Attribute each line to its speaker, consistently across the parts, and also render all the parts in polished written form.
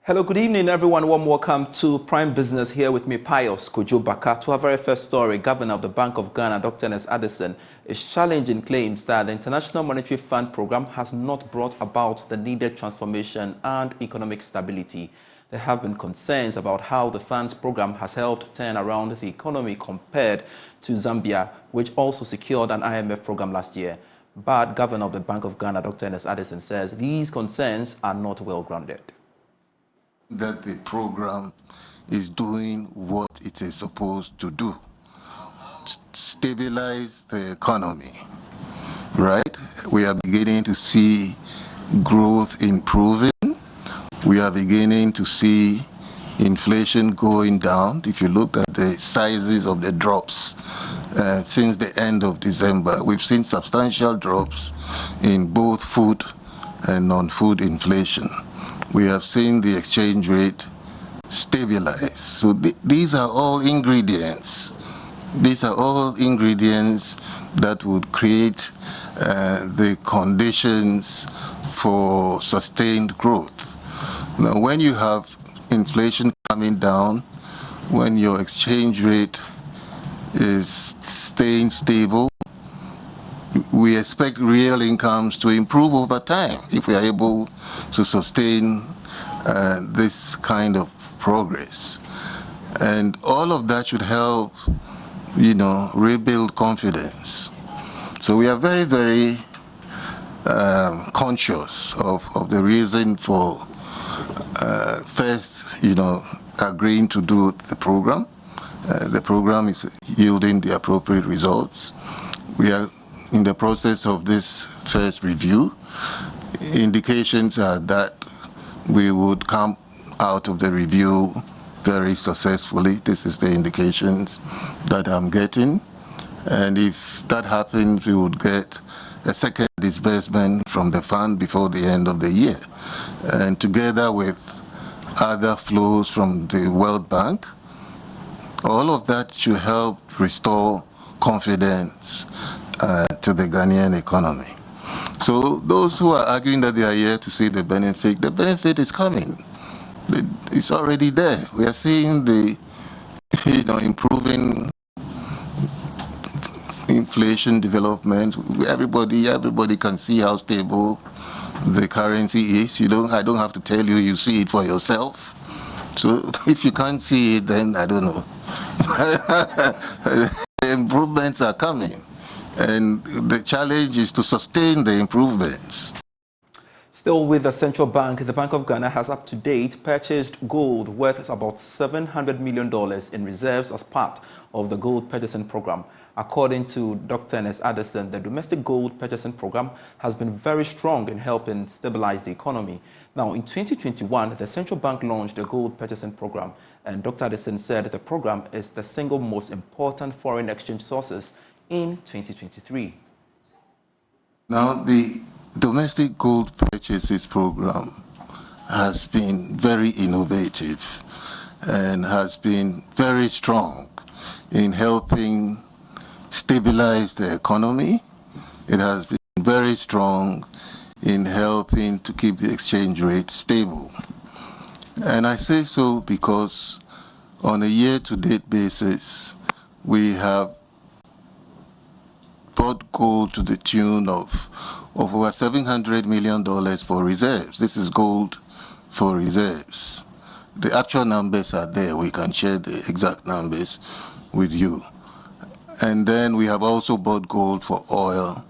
Speaker 1: Hello, good evening, everyone. Warm welcome to Prime Business. Here with me, Pius Kojo Baka. To our very first story, Governor of the Bank of Ghana, Dr. Ernest Addison, is challenging claims that the International Monetary Fund program has not brought about the needed transformation and economic stability. There have been concerns about how the fund's program has helped turn around the economy compared to Zambia, which also secured an IMF program last year. But Governor of the Bank of Ghana, Dr. Ernest Addison, says these concerns are not well grounded.
Speaker 2: That the program is doing what it is supposed to do, stabilize the economy, right? We are beginning to see growth improving. We are beginning to see inflation going down. If you look at the sizes of the drops since the end of December, we've seen substantial drops in both food and non-food inflation. We have seen the exchange rate stabilize. So these are all ingredients. These are all ingredients that would create the conditions for sustained growth. Now, when you have inflation coming down, when your exchange rate is staying stable, we expect real incomes to improve over time if we are able to sustain this kind of progress. And all of that should help, rebuild confidence. So we are very, very conscious of the reason for first, agreeing to do the program. The program is yielding the appropriate results. We are in the process of this first review. Indications are that we would come out of the review very successfully. This is the indications that I'm getting. And if that happens, we would get a second disbursement from the fund before the end of the year. And together with other flows from the World Bank, all of that should help restore confidence to the Ghanaian economy. So those who are arguing that they are here to see the benefit is coming. It's already there. We are seeing the improving inflation development. Everybody can see how stable the currency is. I don't have to tell you, you see it for yourself. So if you can't see it, then I don't know. The improvements are coming. And the challenge is to sustain the improvements.
Speaker 1: Still with the central bank, the Bank of Ghana has up to date purchased gold worth about $700 million in reserves as part of the gold purchasing program. According to Dr. Ernest Addison, the domestic gold purchasing program has been very strong in helping stabilize the economy. Now, in 2021, the central bank launched the gold purchasing program, and Dr. Addison said the program is the single most important foreign exchange sources in 2023.
Speaker 2: Now, the domestic gold purchases program has been very innovative and has been very strong in helping stabilize the economy. It has been very strong in helping to keep the exchange rate stable. And I say so because on a year-to-date basis, we have bought gold to the tune of over $700 million for reserves. This is gold for reserves. The actual numbers are there. We can share the exact numbers with you. And then we have also bought gold for oil,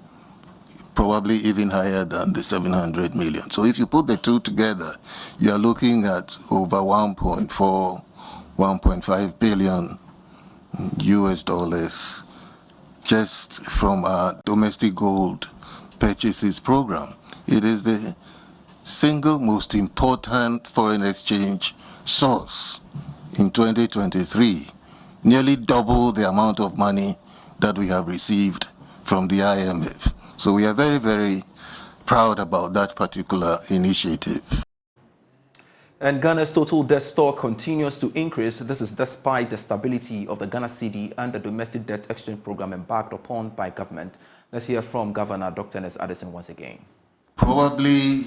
Speaker 2: probably even higher than the 700 million. So if you put the two together, you are looking at over 1.4, 1.5 billion US dollars just from our domestic gold purchases program. It is the single most important foreign exchange source in 2023, nearly double the amount of money that we have received from the IMF. So we are very, very proud about that particular initiative.
Speaker 1: And Ghana's total debt stock continues to increase. This is despite the stability of the Ghana cedi and the domestic debt exchange program embarked upon by government. Let's hear from Governor Dr. Ernest Addison once again.
Speaker 2: Probably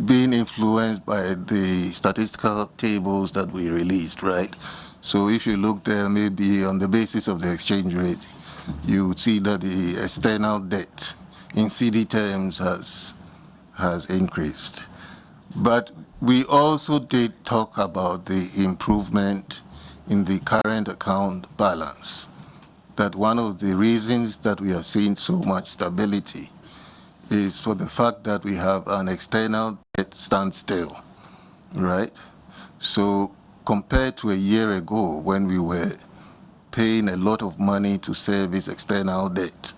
Speaker 2: being influenced by the statistical tables that we released, right? So if you look there, maybe on the basis of the exchange rate, you would see that the external debt in CD terms has increased. But we also did talk about the improvement in the current account balance, that one of the reasons that we are seeing so much stability is for the fact that we have an external debt standstill, right? So compared to a year ago when we were paying a lot of money to service external debt,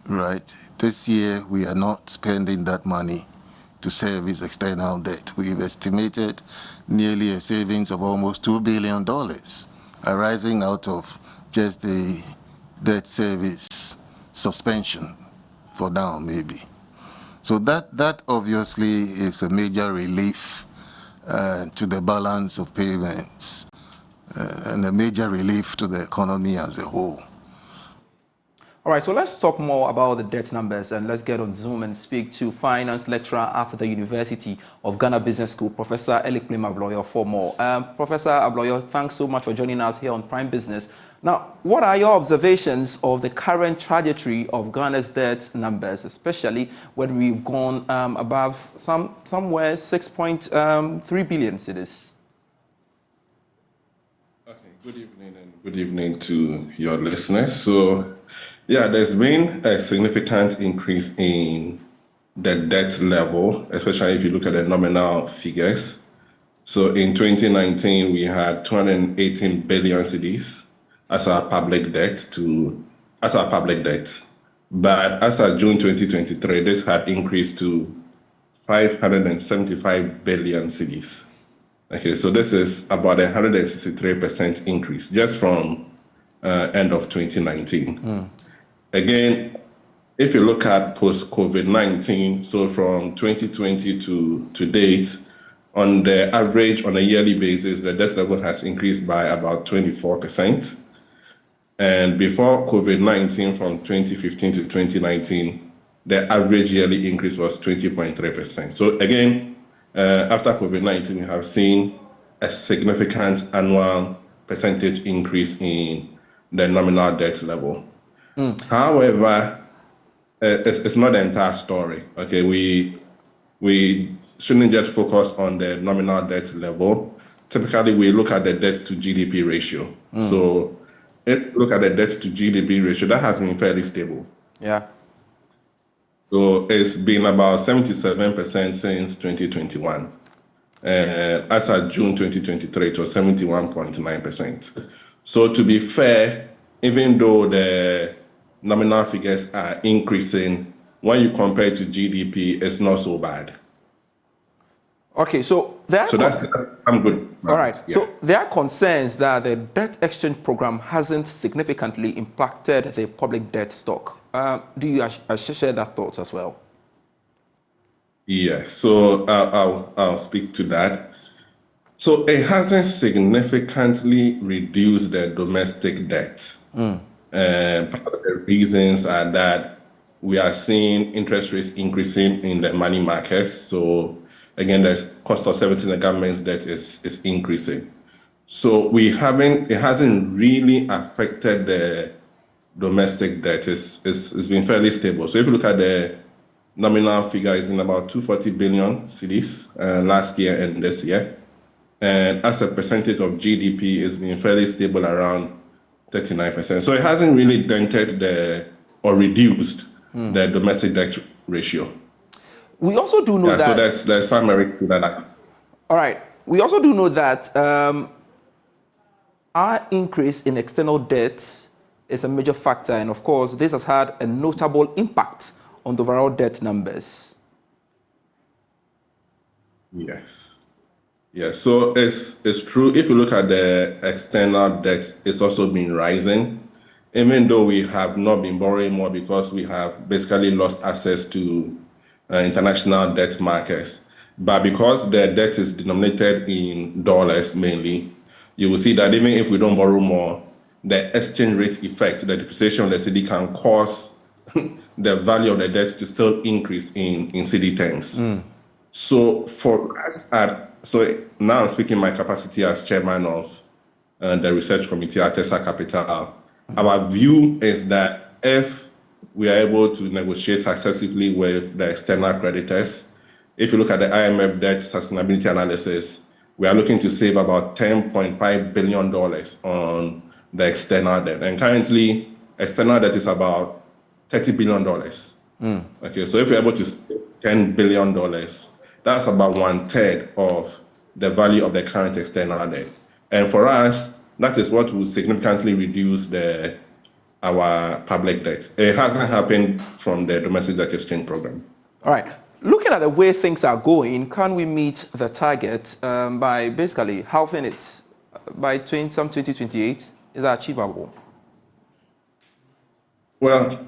Speaker 2: right? This year we are not spending that money to service external debt. We've estimated nearly a savings of almost $2 billion arising out of just the debt service suspension for now, maybe. So that obviously is a major relief to the balance of payments and a major relief to the economy as a whole.
Speaker 1: All right, so let's talk more about the debt numbers, and let's get on Zoom and speak to finance lecturer at the University of Ghana Business School, Professor Elikplim Abloyo, for more. Professor Abloyo, thanks so much for joining us here on Prime Business. Now, what are your observations of the current trajectory of Ghana's debt numbers, especially when we've gone above somewhere 6.3 billion cedis?
Speaker 3: Okay, good evening and good evening to your listeners. So, yeah, there's been a significant increase in the debt level, especially if you look at the nominal figures. So in 2019, we had 218 billion cedis as our public debt. But as of June 2023, this had increased to 575 billion cedis. Okay, so this is about a 163% increase just from end of 2019. Again, if you look at post-COVID-19, so from 2020 to date, on the average, on a yearly basis, the debt level has increased by about 24%. And before COVID-19, from 2015 to 2019, the average yearly increase was 20.3%. So again, after COVID-19, we have seen a significant annual percentage increase in the nominal debt level. However, it's not the entire story. Okay, we shouldn't just focus on the nominal debt level. Typically, we look at the debt to GDP ratio. So if you look at the debt to GDP ratio, that has been fairly stable.
Speaker 1: Yeah.
Speaker 3: So it's been about 77% since 2021. As of June 2023, it was 71.9%. So to be fair, even though the nominal figures are increasing, when you compare to GDP, it's not so bad.
Speaker 1: Okay, so
Speaker 3: I'm good.
Speaker 1: All right,
Speaker 3: yeah.
Speaker 1: So there are concerns that the debt exchange program hasn't significantly impacted the public debt stock. Do you share that thoughts as well?
Speaker 3: Yes, so I'll speak to that. So it hasn't significantly reduced the domestic debt. Part of the reasons are that we are seeing interest rates increasing in the money markets. So again, the cost of servicing the government's debt is increasing. So it hasn't really affected the domestic debt. It's been fairly stable. So if you look at the nominal figure, it's been about 240 billion cedis last year and this year. And as a percentage of GDP, it's been fairly stable around 39%. So it hasn't really dented or reduced the domestic debt ratio.
Speaker 1: We also do know that...
Speaker 3: So there's some merit to that.
Speaker 1: All right. We also do know that our increase in external debt is a major factor. And of course, this has had a notable impact on the overall debt numbers.
Speaker 3: Yes. Yeah, so it's true. If you look at the external debt, it's also been rising, even though we have not been borrowing more because we have basically lost access to international debt markets. But because the debt is denominated in dollars mainly, you will see that even if we don't borrow more, the exchange rate effect, the depreciation of the cedi can cause the value of the debt to still increase in cedi terms. So for us so now I'm speaking my capacity as chairman of the research committee at Tessa Capital. Our view is that if we are able to negotiate successively with the external creditors, if you look at the IMF debt sustainability analysis, we are looking to save about $10.5 billion on the external debt. And currently, external debt is about $30 billion. Okay, so if we're able to save $10 billion, that's about 1/3 of the value of the current external debt. And for us, that is what will significantly reduce our public debt. It hasn't happened from the domestic debt exchange program.
Speaker 1: All right. Looking at the way things are going, can we meet the target by basically halving it by 2028? Is that achievable?
Speaker 3: Well,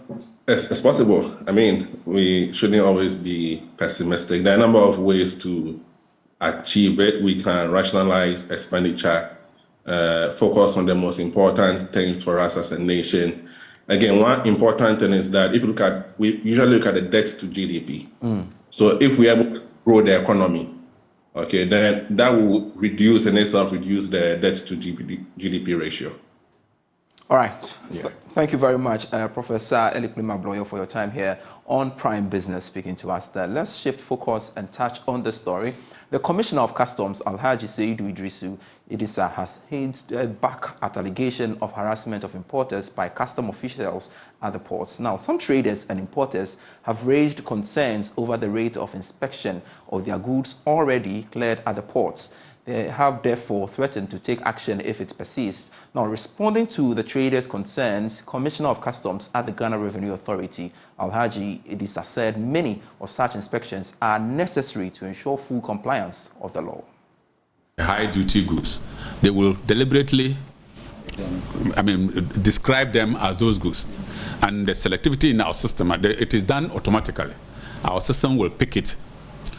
Speaker 3: it's possible. I mean, we shouldn't always be pessimistic. There are a number of ways to achieve it. We can rationalize expenditure, focus on the most important things for us as a nation. Again, one important thing is that if you look at, we usually look at the debt to GDP. So if we are able to grow the economy, okay, then that will reduce and itself reduce the debt to GDP ratio.
Speaker 1: All right. Yeah. Thank you very much, Professor Elikulima Bloyo, for your time here on Prime Business speaking to us there. Let's shift focus and touch on the story. The Commissioner of Customs, Alhaji Seidu Idrissa, has hit back at allegation of harassment of importers by custom officials at the ports. Now, some traders and importers have raised concerns over the rate of inspection of their goods already cleared at the ports. They have therefore threatened to take action if it persists. Now, responding to the traders' concerns, Commissioner of Customs at the Ghana Revenue Authority, Alhaji Idrissa, said many of such inspections are necessary to ensure full compliance of the law.
Speaker 4: High-duty goods, they will deliberately, describe them as those goods. And the selectivity in our system, it is done automatically. Our system will pick it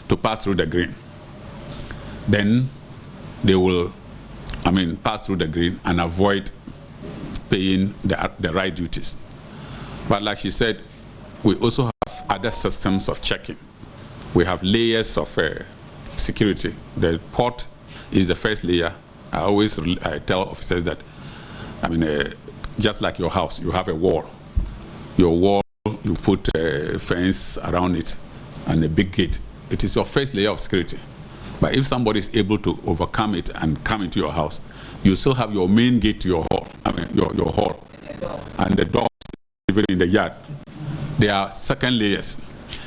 Speaker 4: to pass through the green. Then they will, pass through the green and avoid paying the right duties. But like she said, we also have other systems of checking. We have layers of security. The port is the first layer. I tell officers that, just like your house, you have a wall. Your wall, you put a fence around it and a big gate. It is your first layer of security. But if somebody is able to overcome it and come into your house, you still have your main gate to your hall, your hall. And the doors, even in the yard, they are second layers.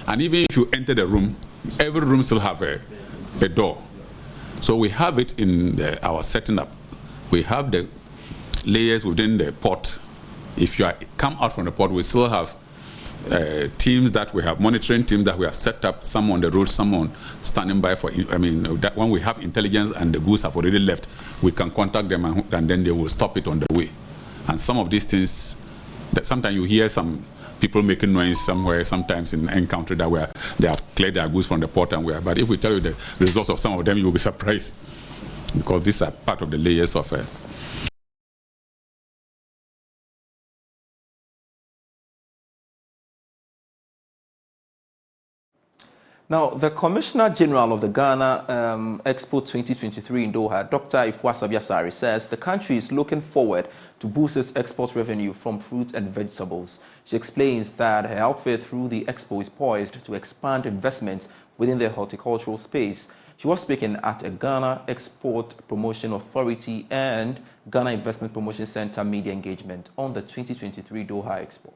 Speaker 4: And even if you enter the room, every room still have a door. So we have it in our setting up. We have the layers within the port. If you come out from the port, we still have teams that we have, monitoring teams that we have set up, some on the road, some on standing by for, that when we have intelligence and the goods have already left, we can contact them and then they will stop it on the way. And some of these things, that sometimes you hear some people making noise somewhere, sometimes in country that they have cleared their goods from the port and where. But if we tell you the results of some of them, you will be surprised, because these are part of the layers of
Speaker 1: Now, the Commissioner General of the Ghana Expo 2023 in Doha, Dr. Ifwasa Biasari, says the country is looking forward to boost its export revenue from fruits and vegetables. She explains that her outfit through the expo is poised to expand investment within the horticultural space. She was speaking at a Ghana Export Promotion Authority and Ghana Investment Promotion Center media engagement on the 2023 Doha Expo.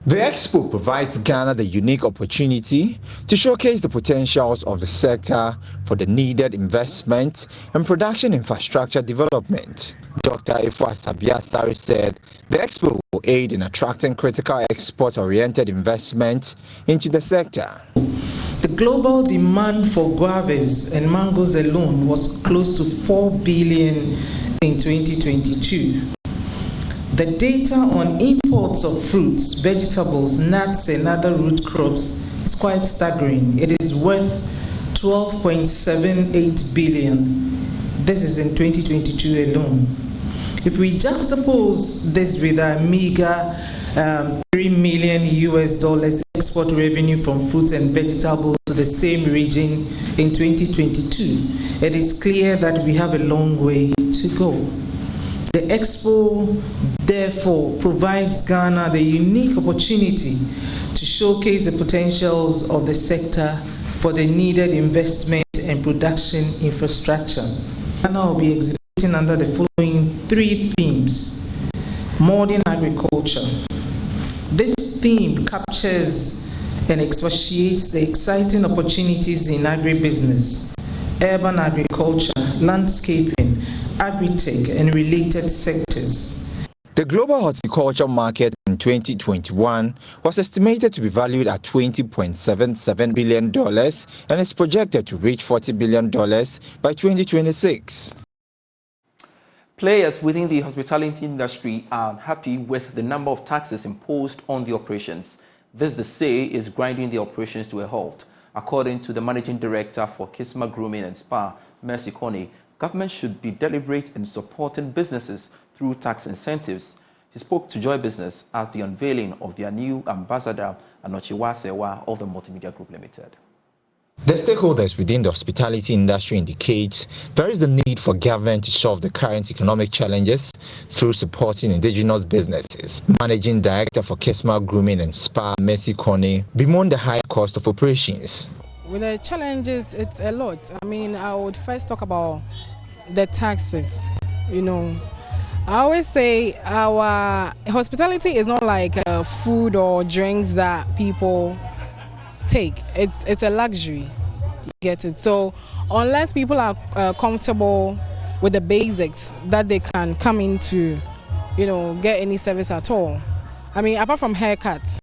Speaker 5: The Expo provides Ghana the unique opportunity to showcase the potentials of the sector for the needed investment and production infrastructure development. Dr. Ifwasa Biasari said the Expo will aid in attracting critical export-oriented investment into the sector.
Speaker 6: The global demand for guavas and mangoes alone was close to 4 billion in 2022. The data on imports of fruits, vegetables, nuts, and other root crops is quite staggering. It is worth 12.78 billion. This is in 2022 alone. If we juxtapose this with our meager $3 million US export revenue from fruits and vegetables to the same region in 2022, it is clear that we have a long way to go. The Expo, therefore, provides Ghana the unique opportunity to showcase the potentials of the sector for the needed investment and production infrastructure. Ghana will be exhibiting under the following 3 themes. Modern agriculture. This theme captures and expatiates the exciting opportunities in agribusiness, urban agriculture, landscaping, agri-tech, and related sectors.
Speaker 5: The global horticulture market in 2021 was estimated to be valued at $20.77 billion and is projected to reach $40 billion by 2026.
Speaker 1: Players within the hospitality industry are unhappy with the number of taxes imposed on the operations. This, they say, is grinding the operations to a halt. According to the Managing Director for Kisma Grooming and Spa, Mercy Kone, government should be deliberate in supporting businesses through tax incentives. He spoke to Joy Business at the unveiling of their new ambassador, Anochiwa Sewa of the Multimedia Group Limited.
Speaker 5: The stakeholders within the hospitality industry indicate there is the need for government to solve the current economic challenges through supporting indigenous businesses. Managing Director for Kisma Grooming and Spa, Mercy Kone, bemoaned the high cost of operations.
Speaker 7: With the challenges, it's a lot. I mean, I would first talk about the taxes. I always say our hospitality is not like food or drinks that people take. It's a luxury. You get it? So unless people are comfortable with the basics that they can come into, get any service at all. I mean, apart from haircuts,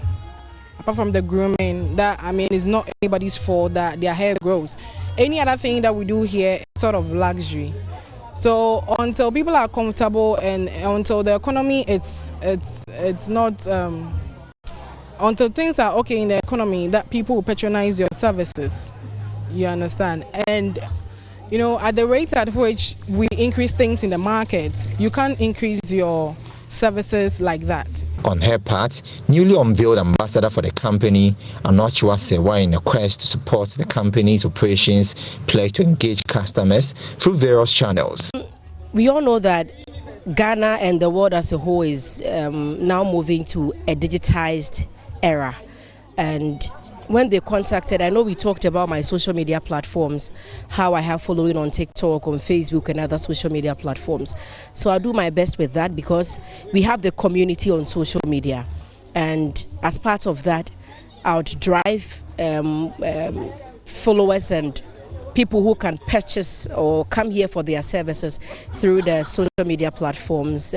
Speaker 7: apart from the grooming, that, I mean, it's not anybody's fault that their hair grows. Any other thing that we do here is sort of luxury. So until people are comfortable and until the economy, it's not, until things are okay in the economy, that people will patronize your services. You understand? And, at the rate at which we increase things in the market, you can't increase your services like that.
Speaker 5: On her part, newly unveiled ambassador for the company, Anochiwa Sewa, in a quest to support the company's operations, pledged to engage customers through various channels.
Speaker 8: We all know that Ghana and the world as a whole is now moving to a digitized era. And when they contacted, I know we talked about my social media platforms, how I have following on TikTok, on Facebook and other social media platforms. So I do my best with that because we have the community on social media. And as part of that, I would drive followers and people who can purchase or come here for their services through the social media platforms.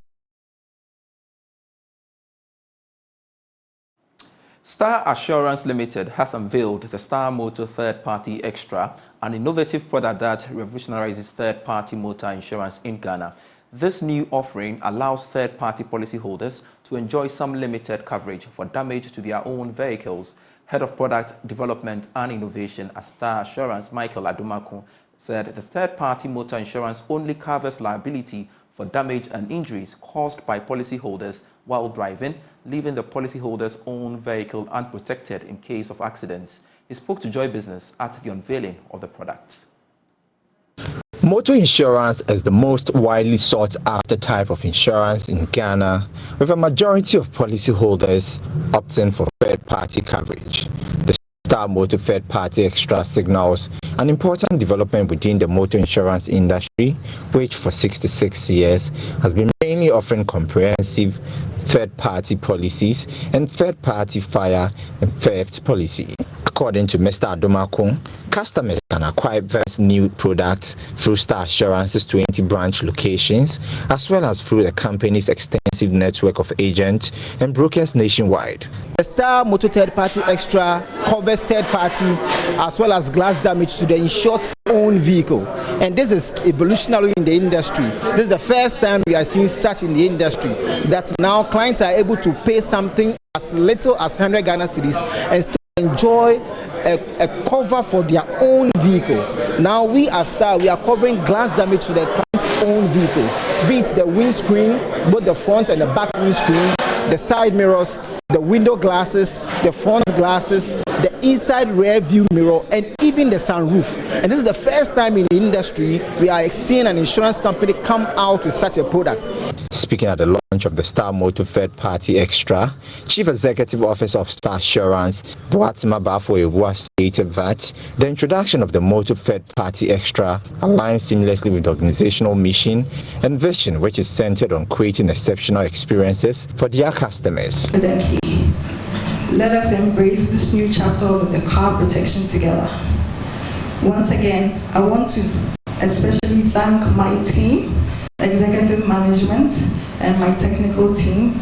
Speaker 1: Star Assurance Limited has unveiled the Star Motor Third Party Extra, an innovative product that revolutionizes third-party motor insurance in Ghana. This new offering allows third-party policyholders to enjoy some limited coverage for damage to their own vehicles. Head of Product Development and Innovation at Star Assurance, Michael Adumaku, said the third-party motor insurance only covers liability for damage and injuries caused by policyholders while driving, leaving the policyholder's own vehicle unprotected in case of accidents. He spoke to Joy Business at the unveiling of the product.
Speaker 5: Motor insurance is the most widely sought after type of insurance in Ghana, with a majority of policyholders opting for third-party coverage. The Star Motor Third Party Extra signals an important development within the motor insurance industry, which for 66 years has been mainly offering comprehensive third-party policies and third-party fire and theft policy. According to Mr. Adomako, customers can acquire various new products through Star Assurance's 20 branch locations, as well as through the company's extensive network of agents and brokers nationwide.
Speaker 9: The Star Motor Third Party Extra covers third party as well as glass damage to the insured's own vehicle. And this is evolutionary in the industry. This is the first time we are seeing such in the industry, that now clients are able to pay something as little as 100 Ghana cedis and still enjoy a cover for their own vehicle. Now we at Star, we are covering glass damage to their client's own vehicle, be it the windscreen, both the front and the back windscreen, the side mirrors, the window glasses, the front glasses, the inside rear view mirror, and even the sunroof. And this is the first time in the industry we are seeing an insurance company come out with such a product.
Speaker 5: Speaking at the launch of the Star Motor Third Party Extra, Chief Executive Officer of Star Assurance, Boatima Bafo-Ewua, stated that the introduction of the Motor Third Party Extra aligns seamlessly with the organizational mission and vision, which is centered on creating exceptional experiences for their customers.
Speaker 10: Let us embrace this new chapter of the car protection together. Once again, I want to especially thank my team, executive management, and my technical team,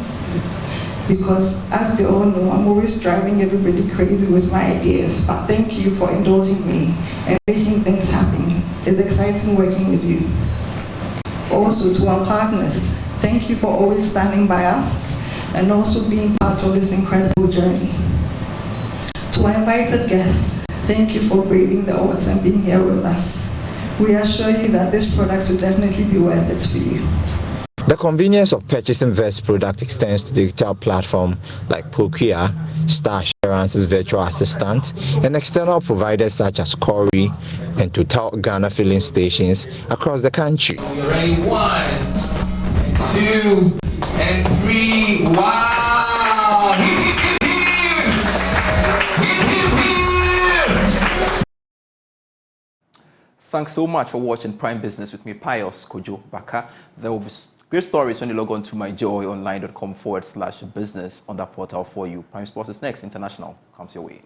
Speaker 10: because as they all know, I'm always driving everybody crazy with my ideas. But thank you for indulging me and making things happen. It's exciting working with you. Also to our partners, thank you for always standing by us and also being part of this incredible journey. To our invited guests, thank you for braving the odds and being here with us. We assure you that this product will definitely be worth it for you.
Speaker 5: The convenience of purchasing Vest product extends to digital platform like Pokia, Star Assurance's virtual assistant, and external providers such as Corey and Total Ghana filling stations across the country.
Speaker 11: We're ready, 1, 2, and 3. Wow!
Speaker 1: Thanks so much for watching Prime Business with me, Pius Kojo Baka. There will be great stories when you log on to myjoyonline.com/business on that portal for you. Prime Sports is next. International comes your way.